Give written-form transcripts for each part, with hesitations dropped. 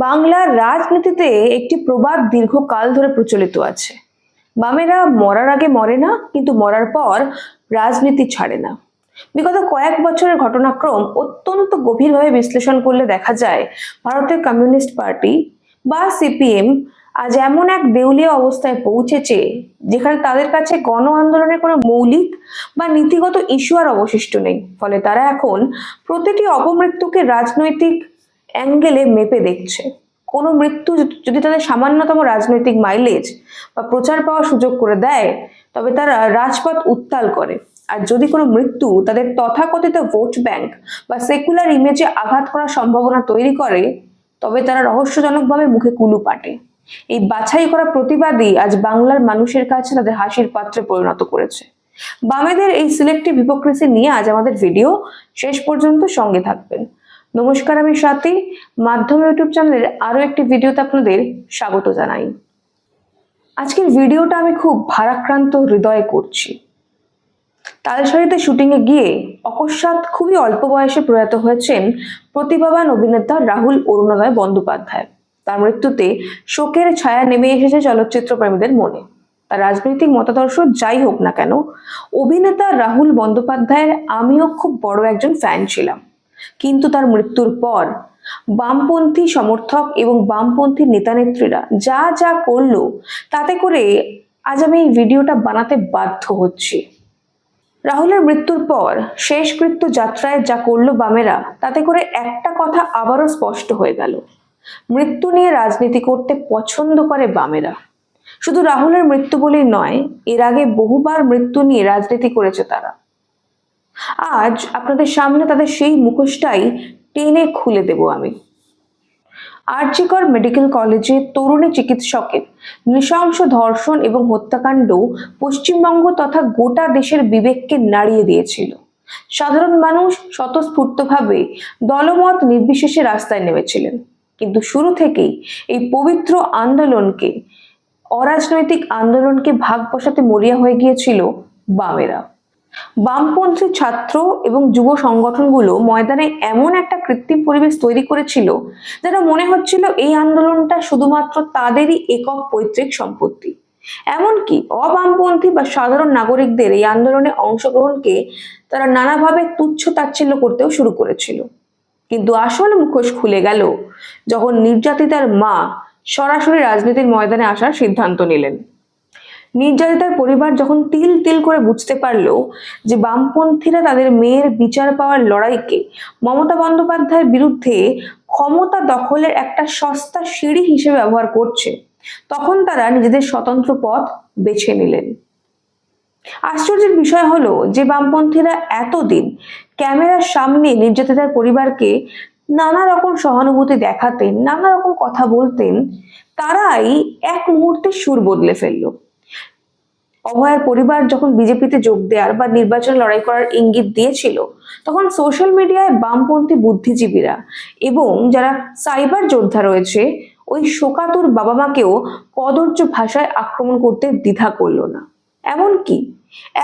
বাংলার রাজনীতিতে একটি প্রবাদ দীর্ঘকাল ধরে প্রচলিত আছে। বামেরা মরার আগে মরে না, কিন্তু মরার পর রাজনীতি ছাড়ে না। বিগত কয়েক বছরের ঘটনাক্রম অত্যন্ত গভীরভাবে বিশ্লেষণ করলে দেখা যায় ভারতের কমিউনিস্ট পার্টি বা সিপিএম আজ এমন এক দেউলিয়া অবস্থায় পৌঁছেছে যেখানে তাদের কাছে গণ আন্দোলনের কোনো মৌলিক বা নীতিগত ইস্যু আর অবশিষ্ট নেই। ফলে তারা এখন প্রতিটি অপমৃত্যুকে রাজনৈতিক অ্যাঙ্গেলে মেপে দেখছে। কোনো মৃত্যু যদি তাদের সামান্যতম রাজনৈতিক মাইলেজ বা প্রচার পাওয়ার সুযোগ করে দেয়, তবে তারা রাজপথ উত্তাল করে। আর যদি কোনো মৃত্যু তাদের তথাকথিত ভোট ব্যাংক বা সেকুলার ইমেজে আঘাত করার সম্ভাবনা তৈরি করে, তবে তারা রহস্যজনকভাবে মুখে কুলু পাটে। এই বাছাই করা প্রতিবাদী আজ বাংলার মানুষের কাছে তাদের হাসির পাত্রে পরিণত করেছে। বামেদের এই সিলেক্টিভ হিপোক্রেসি নিয়ে আজ আমাদের ভিডিও, শেষ পর্যন্ত সঙ্গে থাকবেন। নমস্কার, আমি স্বাতী। মাধ্যম ইউটিউব চ্যানেলের আরো একটি ভিডিওতে আপনাদের স্বাগত জানাই। আজকের ভিডিওটা আমি খুব ভারাক্রান্ত হৃদয়ে করছি। তালসারিতে শুটিং এ গিয়ে অকস্মাৎ খুবই অল্প বয়সে প্রয়াত হয়েছেন প্রতিভাবান অভিনেতা রাহুল অরুণোদয় বন্দ্যোপাধ্যায়। তার মৃত্যুতে শোকের ছায়া নেমে এসেছে চলচ্চিত্র প্রেমীদের মনে। তার রাজনৈতিক মতাদর্শ যাই হোক না কেন, অভিনেতা রাহুল বন্দ্যোপাধ্যায়ের আমিও খুব বড় একজন ফ্যান ছিলাম। কিন্তু তার মৃত্যুর পর বামপন্থী সমর্থক এবং বামপন্থী নেতানেত্রীরা যা যা করলো, তাতে করে আজ আমি এই ভিডিওটা বানাতে বাধ্য হচ্ছি। রাহুলের মৃত্যুর পর শেষকৃত্য যাত্রায় যা করলো বামেরা, তাতে করে একটা কথা আবারও স্পষ্ট হয়ে গেল, মৃত্যু নিয়ে রাজনীতি করতে পছন্দ করে বামেরা। শুধু রাহুলের মৃত্যু বলেই নয়, এর আগে বহুবার মৃত্যু নিয়ে রাজনীতি করেছে তারা। আজ আপনাদের সামনে তাদের সেই মুখোশটাই টেনে খুলে দেব আমি। আরজিকর মেডিকেল কলেজে তরুণী চিকিৎসকের নৃশংস ধর্ষণ এবং হত্যাকাণ্ড পশ্চিমবঙ্গ তথা গোটা দেশের বিবেককে নাড়িয়ে দিয়েছিল। সাধারণ মানুষ স্বতঃস্ফূর্তভাবে দলমত নির্বিশেষে রাস্তায় নেমেছিলেন। কিন্তু শুরু থেকেই এই পবিত্র আন্দোলনকে, অরাজনৈতিক আন্দোলনকে ভাগ বসাতে মরিয়া হয়ে গিয়েছিল বামেরা। বামপন্থী ছাত্র এবং যুব সংগঠনগুলো ময়দানে এমন একটা কৃত্রিম পরিবেশ তৈরি করেছিল যেন মনে হচ্ছিল এই আন্দোলনটা শুধুমাত্র তাদেরই একক পৈতৃক সম্পত্তি। এমনকি অবামপন্থী বা সাধারণ নাগরিকদের এই আন্দোলনে অংশগ্রহণকে তারা নানাভাবে তুচ্ছ তাচ্ছিল্য করতেও শুরু করেছিল। কিন্তু আসল মুখোশ খুলে গেল যখন নির্যাতিতার মা সরাসরি রাজনীতির ময়দানে আসার সিদ্ধান্ত নিলেন। নির্যাতিতার পরিবার যখন তিল তিল করে বুঝতে পারলো যে বামপন্থীরা তাদের মেয়ের বিচার পাওয়ার লড়াইকে মমতা বন্দ্যোপাধ্যায়ের বিরুদ্ধে ক্ষমতা দখলের একটা সস্তা সিঁড়ি হিসেবে ব্যবহার করছে, তখন তারা নিজেদের স্বতন্ত্র পথ বেছে নিলেন। আশ্চর্যের বিষয় হলো যে বামপন্থীরা এতদিন ক্যামেরার সামনে নির্যাতিতার পরিবারকে নানা রকম সহানুভূতি দেখাতেন, নানা রকম কথা বলতেন, তারাই এক মুহূর্তে সুর বদলে ফেললো। অভয়ার পরিবার যখন বিজেপিতে যোগ দেওয়ার বা নির্বাচনে লড়াই করার ইঙ্গিত দিয়েছিল, তখন সোশ্যাল মিডিয়ায় বামপন্থী বুদ্ধিজীবীরা এবং যারা সাইবার যোদ্ধা রয়েছে, ওই শোকাতুর বাবা মাকেও কদর্য ভাষায় আক্রমণ করতে দ্বিধা করলো না। এমনকি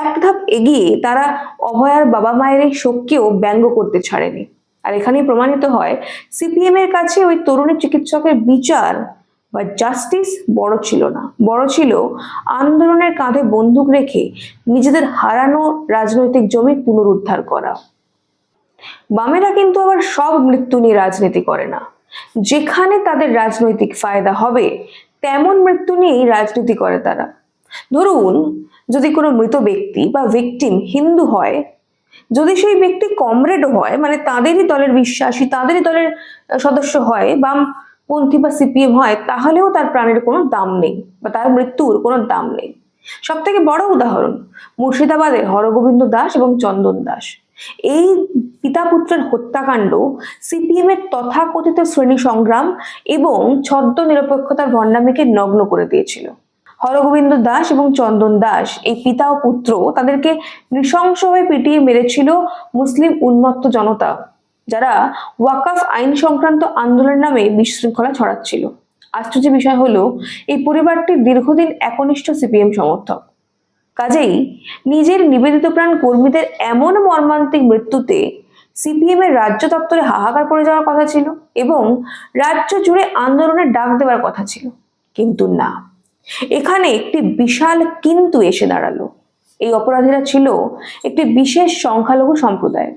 এক ধাপ এগিয়ে তারা অভয়ার বাবা মায়ের এই শোককেও ব্যঙ্গ করতে ছাড়েনি। আর এখানেই প্রমাণিত হয় সিপিএম এর কাছে ওই তরুণী চিকিৎসকের বিচার বা জাস্টিস বড় ছিল না, বড় ছিল আন্দোলনের কাঁধে বন্দুক রেখে নিজেদের হারানো রাজনৈতিক জমি পুনরুদ্ধার করা। বামেরা কিন্তু আবার সব মৃত্যু নিয়ে রাজনীতি করে না। যেখানে তাদের রাজনৈতিক ফায়দা হবে তেমন মৃত্যু নিয়েই রাজনীতি করে তারা। ধরুন, যদি কোনো মৃত ব্যক্তি বা ভিকটিম হিন্দু হয়, যদি সেই ব্যক্তি কমরেডও হয়, মানে তাদেরই দলের বিশ্বাসী, তাদেরই দলের সদস্য হয়, বামপন্থী বা সিপিএম হয়, তাহলেও তার প্রাণের কোনো দাম নেই বা তার মৃত্যুর কোনো দাম নেই। সব থেকে বড় উদাহরণ মুর্শিদাবাদের হরগোবিন্দ দাস এবং চন্দন দাস। এই পিতা পুত্রের হত্যাকাণ্ড সিপিএম এর তথাকথিত শ্রেণী সংগ্রাম এবং ছদ্ম নিরপেক্ষতার ভণ্ডামিকে নগ্ন করে দিয়েছিল। হরগোবিন্দ দাস এবং চন্দন দাস, এই পিতা ও পুত্র, তাদেরকে নৃশংসভাবে পিটিয়ে মেরেছিল মুসলিম উন্মত্ত জনতা, যারা ওয়াকফ আইন সংক্রান্ত আন্দোলনের নামে বিশৃঙ্খলা ছড়াচ্ছিল। আশ্চর্য বিষয় হলো এই পরিবারটি দীর্ঘদিন একনিষ্ঠ সিপিএম সমর্থক। কাজেই নিজের নিবেদিত প্রাণ কর্মীদের এমন মর্মান্তিক মৃত্যুতে সিপিএম এর রাজ্য দপ্তরে হাহাকার পড়ে যাওয়ার কথা ছিল এবং রাজ্য জুড়ে আন্দোলনের ডাক দেওয়ার কথা ছিল, কিন্তু না, এখানে একটি বিশাল কিন্তু এসে দাঁড়ালো। এই অপরাধীরা ছিল একটি বিশেষ সংখ্যালঘু সম্প্রদায়।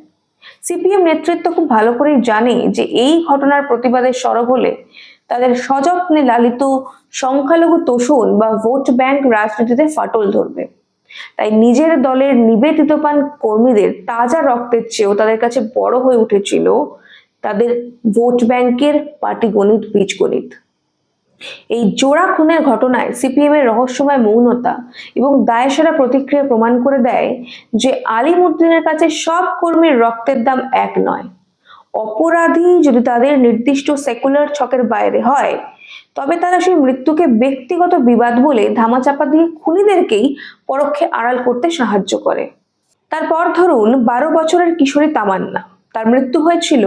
সিপিএম নেতৃত্ব খুব ভালো করেই জানে যে এই ঘটনার প্রতিবাদে সরব হলে তাদের সযত্নে লালিত সংখ্যালঘু তোষণ বা ভোট ব্যাংক রাজনীতিতে ফাটল ধরবে। তাই নিজের দলের নিবেদিতপ্রাণ কর্মীদের তাজা রক্তের চেয়েও তাদের কাছে বড় হয়ে উঠেছিল তাদের ভোট ব্যাংকের পাটিগণিত বীজগণিত। এই জোড়া খুনের ঘটনায় সিপিএম এর রহস্যময় মৌনতা এবং দায়সারা প্রতিক্রিয়া প্রমাণ করে দেয় যে আলিমুদ্দিনের কাছে সব কর্মীর রক্তের দাম এক নয়। অপরাধী যদি তাদের নির্দিষ্ট সেকুলার ছকের বাইরে হয়, তবে তারা সেই মৃত্যুকে ব্যক্তিগত বিবাদ বলে ধামাচাপা দিয়ে খুনিদেরকেই পরোক্ষে আড়াল করতে সাহায্য করে। তারপর ধরুন 12 বছরের কিশোরী তামান্না, তার মৃত্যু হয়েছিল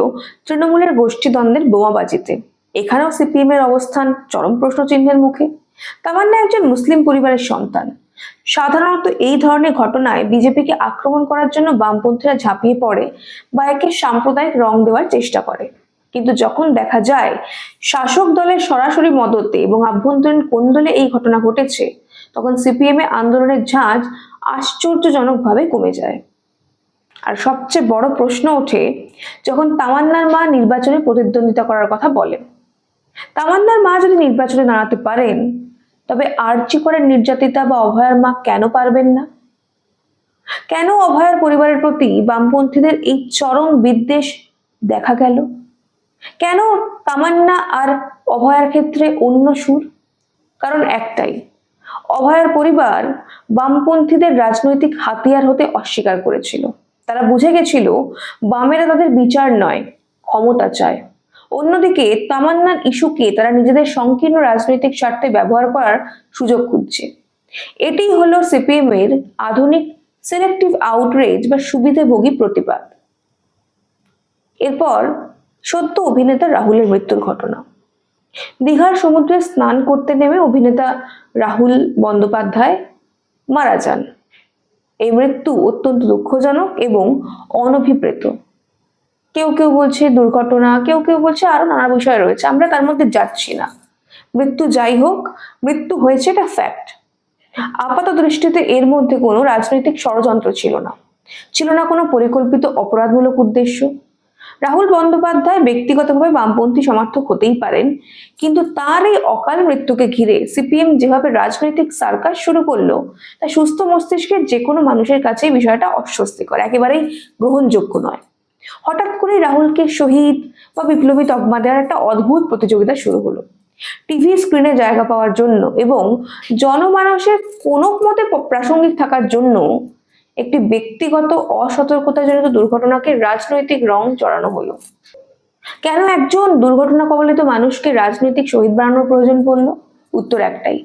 তৃণমূলের গোষ্ঠীদ্বন্দ্বের বোমাবাজিতে। এখানেও সিপিএম এর অবস্থান চরম প্রশ্নচিহ্নের মুখে। তামান্না একজন মুসলিম পরিবারের সন্তান। সাধারণত এই ধরনের ঘটনায় বিজেপিকে আক্রমণ করার জন্য বামপন্থীরা ঝাঁপিয়ে পড়ে বা একে সাম্প্রদায়িক রং দেওয়ার চেষ্টা করে, কিন্তু যখন দেখা যায় শাসক দলের সরাসরি মদতে এবং আভ্যন্তরীণ কোন্দলে এই ঘটনা ঘটেছে, তখন সিপিএম এ আন্দোলনের ঝাঁজ আশ্চর্যজনকভাবে কমে যায়। আর সবচেয়ে বড় প্রশ্ন ওঠে যখন তামান্নার মা নির্বাচনে প্রতিদ্বন্দ্বিতা করার কথা বলেন। তামান্নার মা যদি নির্বাচনে দাঁড়াতে পারেন, তবে আরজি করের নির্যাতিতা বা অভয়ার মা কেন পারবেন না? কেন অভয়ার পরিবারের প্রতি বামপন্থীদের এই চরম বিদ্বেষ দেখা গেল? কেন তামান্না আর অভয়ার ক্ষেত্রে অন্য সুর? কারণ একটাই, অভয়ার পরিবার বামপন্থীদের রাজনৈতিক হাতিয়ার হতে অস্বীকার করেছিল। তারা বুঝে গেছিল বামেরা তাদের বিচার নয়, ক্ষমতা চায়। অন্যদিকে তামান্নার ইস্যুকে তারা নিজেদের সংকীর্ণ রাজনৈতিক স্বার্থে ব্যবহার করার সুযোগ খুঁজছে। এটি হলো সিপিএম এর আধুনিক সিলেক্টিভ আউটরেজ বা সুবিধাভোগী প্রতিবাদ। এরপর সদ্য অভিনেতা রাহুলের মৃত্যুর ঘটনা। দীঘার সমুদ্রে স্নান করতে নেমে অভিনেতা রাহুল বন্দ্যোপাধ্যায় মারা যান। এই মৃত্যু অত্যন্ত দুঃখজনক এবং অনভিপ্রেত। কেউ কেউ বলছে দুর্ঘটনা, কেউ কেউ বলছে আরো নানা বিষয় রয়েছে, আমরা তার মধ্যে যাচ্ছি না। মৃত্যু যাই হোক, মৃত্যু হয়েছে, এটা ফ্যাক্ট। আপাত দৃষ্টিতে এর মধ্যে কোনো রাজনৈতিক ষড়যন্ত্র ছিল না, ছিল না কোনো পরিকল্পিত অপরাধমূলক উদ্দেশ্য। রাহুল বন্দ্যোপাধ্যায় ব্যক্তিগতভাবে বামপন্থী সমর্থক হতেই পারেন, কিন্তু তার এই অকাল মৃত্যুকে ঘিরে সিপিএম যেভাবে রাজনৈতিক সার্কাস শুরু করলো, তা সুস্থ মস্তিষ্কের যে কোনো মানুষের কাছে বিষয়টা অস্বস্তিকর, একেবারেই গ্রহণযোগ্য নয়। হঠাৎ করে রাহুলকে শহীদ বা বিপ্লবী তকমা দেওয়ার একটা অদ্ভুত প্রতিযোগিতা শুরু হলো টিভি স্ক্রিনে জায়গা পাওয়ার জন্য এবং জনমানসের কোনো মতে প্রাসঙ্গিক থাকার জন্য। একটি ব্যক্তিগত অসতর্কতাজনিত দুর্ঘটনাকে রাজনৈতিক রং চড়ানো হলো। কেন একজন দুর্ঘটনা কবলিত মানুষকে রাজনৈতিক শহীদ বানানোর প্রয়োজন পড়লো? উত্তর একটাই,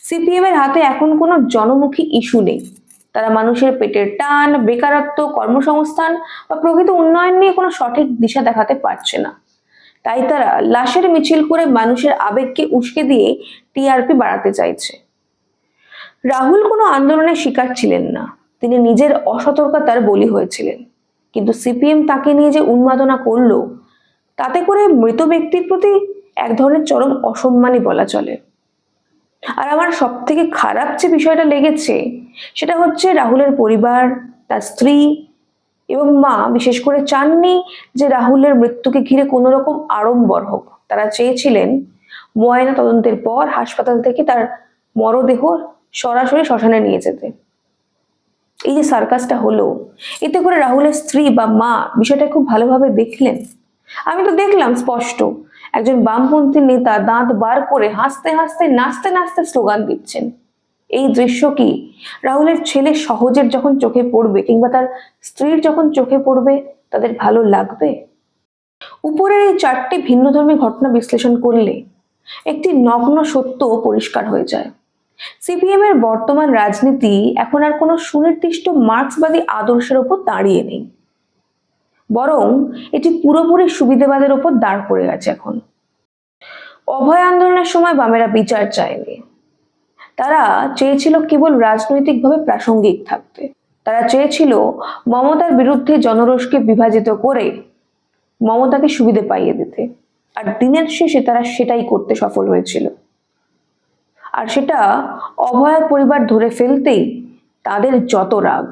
সিপিএম এর হাতে এখন কোনো জনমুখী ইস্যু নেই। তারা মানুষের পেটের টান, বেকারত্ব, কর্মসংস্থান বা প্রকৃত উন্নয়ন নিয়ে কোনো সঠিক দিশা দেখাতে পারছে না। তাই তারা লাশের মিছিল করে মানুষের আবেগকে উস্কে দিয়ে টিআরপি বাড়াতে চাইছে। রাহুল কোনো আন্দোলনের শিকার ছিলেন না, তিনি নিজের অসতর্কতার বলি হয়েছিলেন। কিন্তু সিপিএম তাকে নিয়ে যে উন্মাদনা করলো, তাতে করে মৃত ব্যক্তির প্রতি এক ধরনের চরম অসম্মানই বলা চলে। আর আমার সব থেকে খারাপ যে বিষয়টা লেগেছে, সেটা হচ্ছে রাহুলের পরিবার, তার স্ত্রী এবং মা বিশেষ করে চাননি যে রাহুলের মৃত্যুকে ঘিরে কোনো রকম আড়ম্বর হোক। তারা চেয়েছিলেন ময়না তদন্তের পর হাসপাতাল থেকে তার মরদেহ সরাসরি শ্মশানে নিয়ে যেতে। এই যে সার্কাসটা হলো, এতে করে রাহুলের স্ত্রী বা মা বিষয়টা খুব ভালোভাবে দেখলেন। আমি তো দেখলাম স্পষ্ট, একজন বামপন্থী নেতা দাঁত বার করে হাসতে হাসতে নাচতে নাচতে স্লোগান দিচ্ছেন। এই দৃশ্য কি রাহুলের ছেলে সহজের যখন চোখে পড়বে কিংবা তার স্ত্রীর যখন চোখে পড়বে তাদের ভালো লাগবে? উপরের এই 4টি ভিন্নধর্মী ঘটনা বিশ্লেষণ করলে একটি নগ্ন সত্য পরিষ্কার হয়ে যায়। সিপিএম এর বর্তমান রাজনীতি এখন আর কোনো সুনির্দিষ্ট মার্ক্সবাদী আদর্শের উপর দাঁড়িয়ে নেই, বরং এটি পুরোপুরি সুবিধাবাদের উপর দাঁড় পড়ে গেছে। এখন অভয় আন্দোলনের সময় বামেরা বিচার চায়নি, তারা চেয়েছিল কেবল রাজনৈতিকভাবে প্রাসঙ্গিক থাকতে। তারা চেয়েছিল মমতার বিরুদ্ধে জনরোষকে বিভাজিত করে মমতাকে সুবিধে পাইয়ে দিতে, আর দিনের শেষে তারা সেটাই করতে সফল হয়েছিল। আর সেটা অভয়ার পরিবার ধরে ফেলতেই তাদের যত রাগ।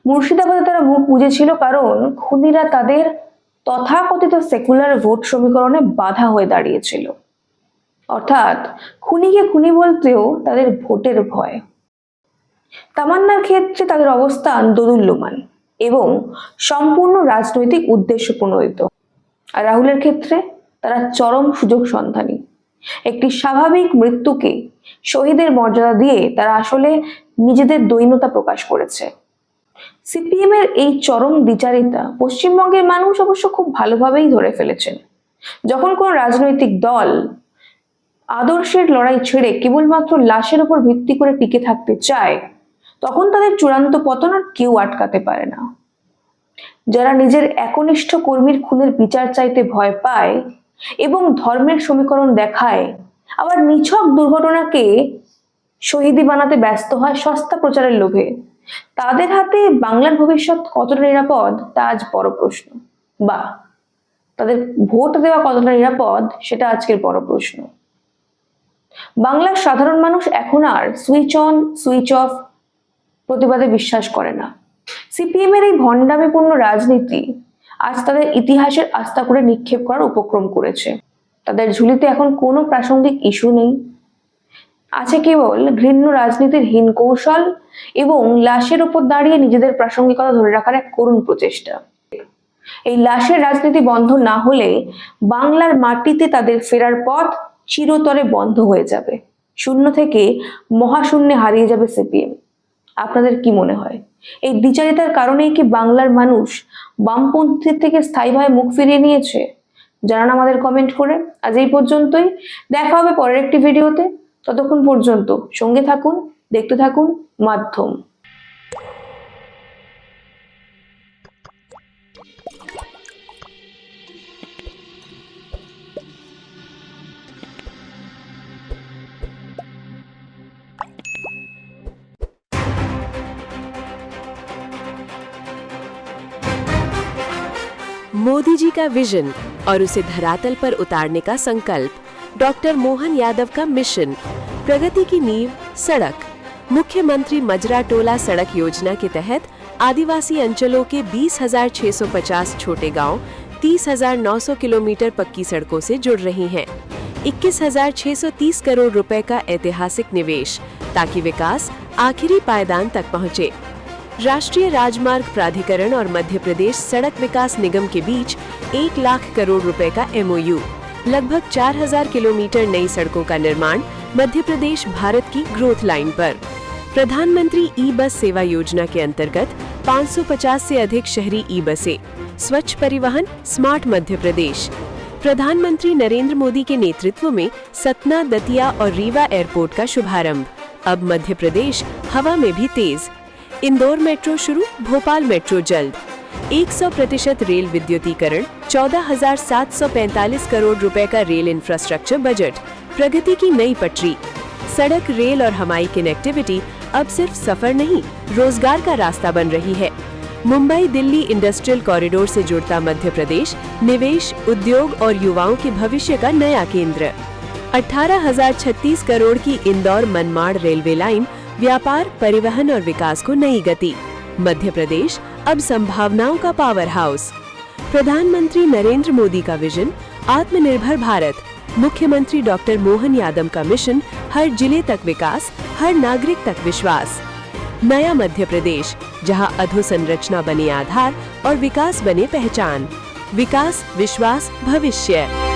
মুর্শিদাবাদে তারা মুখ বুজেছিল, কারণ খুনিরা তাদের তথাকথিত সেকুলার ভোট সমীকরণে বাধা হয়ে দাঁড়িয়েছিল। অর্থাৎ খুনিকে খুনি বলতেও তাদের ভোটের ভয়। তামান্নার ক্ষেত্রে তাদের অবস্থান দোদুল্যমান এবং সম্পূর্ণ রাজনৈতিক উদ্দেশ্য প্রণোদিত। আর রাহুলের ক্ষেত্রে তারা চরম সুযোগ সন্ধানী। একটি স্বাভাবিক মৃত্যুকে শহীদের মর্যাদা দিয়ে তারা আসলে নিজেদের দৈন্যতা প্রকাশ করেছে। সিপিএম এর এই চরম দ্বিচারিতা পশ্চিমবঙ্গের মানুষ অবশ্য খুব ভালোভাবেই ধরে ফেলেছেন। যখন কোনো রাজনৈতিক দল আদর্শের লড়াই ছেড়ে কেবলমাত্র লাশের উপর ভিত্তি করে টিকে থাকতে চায়, তখন তাদের চূড়ান্ত পতন আর কেউ আটকাতে পারে না। যারা নিজের একনিষ্ঠ কর্মীর খুনের বিচার চাইতে ভয় পায় এবং ধর্মের সমীকরণ দেখায়, আবার নিছক দুর্ঘটনাকে শহীদি বানাতে ব্যস্ত হয় সস্তা প্রচারের লোভে, তাদের হাতে বাংলার ভবিষ্যৎ কতটা নিরাপদ তা আজ বড় প্রশ্ন। বা তাদের ভোট দেওয়া কতটা নিরাপদ সেটা আজকের বড় প্রশ্ন। বাংলার সাধারণ মানুষ এখন আর সুইচ অন সুইচ অফ প্রতিবাদে বিশ্বাস করে না। সিপিএম এর এই ভণ্ডামিপূর্ণ রাজনীতি আজ তাদের ইতিহাসের আস্থা করে নিক্ষেপ করার উপক্রম করেছে। তাদের ঝুলিতে এখন কোনো প্রাসঙ্গিক ইস্যু নেই, আছে কেবল ঘৃণ্য রাজনীতির হীন কৌশল এবং লাশের উপর দাঁড়িয়ে নিজেদের প্রাসঙ্গিকতা ধরে রাখার এক করুণ প্রচেষ্টা। এই লাশের রাজনীতি বন্ধ না হলে বাংলার মাটিতে তাদের ফেরার পথ চিরতরে বন্ধ হয়ে যাবে। শূন্য থেকে মহাশূন্যে হারিয়ে যাবে সিপিএম। আপনাদের কি মনে হয়, এই দ্বিচারিতার কারণেই কি বাংলার মানুষ বামপন্থীর থেকে স্থায়ীভাবে মুখ ফিরিয়ে নিয়েছে? জানান আমাদের কমেন্ট করে। আজ এই পর্যন্তই, দেখা হবে পরের একটি ভিডিওতে। ততক্ষণ পর্যন্ত সঙ্গে থাকুন, দেখতে থাকুন মাধ্যম। मोदी जी का विजन और उसे धरातल पर उतारने का संकल्प, डॉक्टर मोहन यादव का मिशन, प्रगति की नींव सड़क। मुख्यमंत्री मजरा टोला सड़क योजना के तहत आदिवासी अंचलों के 20,650 छोटे गांव 30,900 किलोमीटर पक्की सड़कों से जुड़ रही हैं। 21,630 करोड़ रुपए का ऐतिहासिक निवेश, ताकि विकास आखिरी पायदान तक पहुंचे। राष्ट्रीय राजमार्ग प्राधिकरण और मध्य प्रदेश सड़क विकास निगम के बीच 1 लाख करोड़ रुपए का MOU, लगभग 4,000 किलोमीटर नई सड़कों का निर्माण मध्य प्रदेश भारत की ग्रोथ लाइन पर। प्रधानमंत्री ई-बस सेवा योजना के अंतर्गत 550 से अधिक शहरी ई-बसें, स्वच्छ परिवहन, स्मार्ट मध्य प्रदेश। प्रधानमंत्री नरेंद्र मोदी के नेतृत्व में सतना, दतिया और रीवा एयरपोर्ट का शुभारंभ। अब मध्य प्रदेश हवा में भी तेज। इंदौर मेट्रो शुरू, भोपाल मेट्रो जल्द। 100% रेल विद्युतीकरण, 14,745 करोड़ रुपए का रेल इंफ्रास्ट्रक्चर बजट, प्रगति की नई पटरी। सड़क, रेल और हवाई कनेक्टिविटी अब सिर्फ सफर नहीं, रोजगार का रास्ता बन रही है। मुंबई दिल्ली इंडस्ट्रियल कॉरिडोर से जुड़ता मध्य प्रदेश निवेश, उद्योग और युवाओं के भविष्य का नया केंद्र। 18,036 करोड़ की इंदौर मनमाड़ रेलवे लाइन, व्यापार, परिवहन और विकास को नई गति। मध्य प्रदेश अब संभावनाओं का पावर हाउस। प्रधानमंत्री नरेंद्र मोदी का विजन, आत्मनिर्भर भारत। मुख्यमंत्री डॉक्टर मोहन यादव का मिशन, हर जिले तक विकास, हर नागरिक तक विश्वास। नया मध्य प्रदेश, जहां अधोसंरचना बने आधार और विकास बने पहचान। विकास, विश्वास, भविष्य।